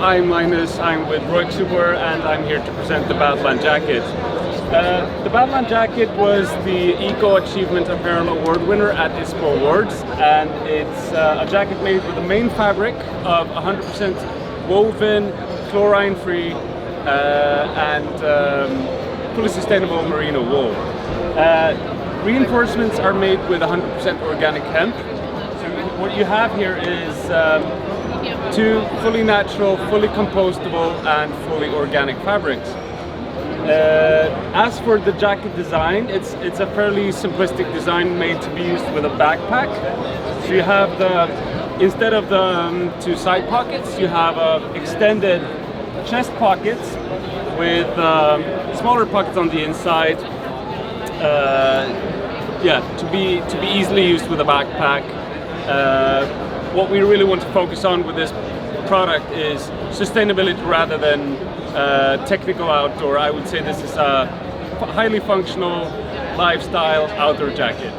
I'm Linus, I'm with Röjk Superwear, and I'm here to present the Badland jacket. The Badland jacket was the Eco Achievement Apparel Award winner at ISPO Awards, and it's a jacket made with the main fabric of 100% woven, chlorine-free, and fully sustainable merino wool. Reinforcements are made with 100% organic hemp. So what you have here is two fully natural, fully compostable, and fully organic fabrics. As for the jacket design, it's a fairly simplistic design made to be used with a backpack. So you have instead of the two side pockets, you have extended chest pockets with smaller pockets on the inside. To be easily used with a backpack. What we really want to focus on with this product is sustainability rather than technical outdoor. I would say this is a highly functional lifestyle outdoor jacket.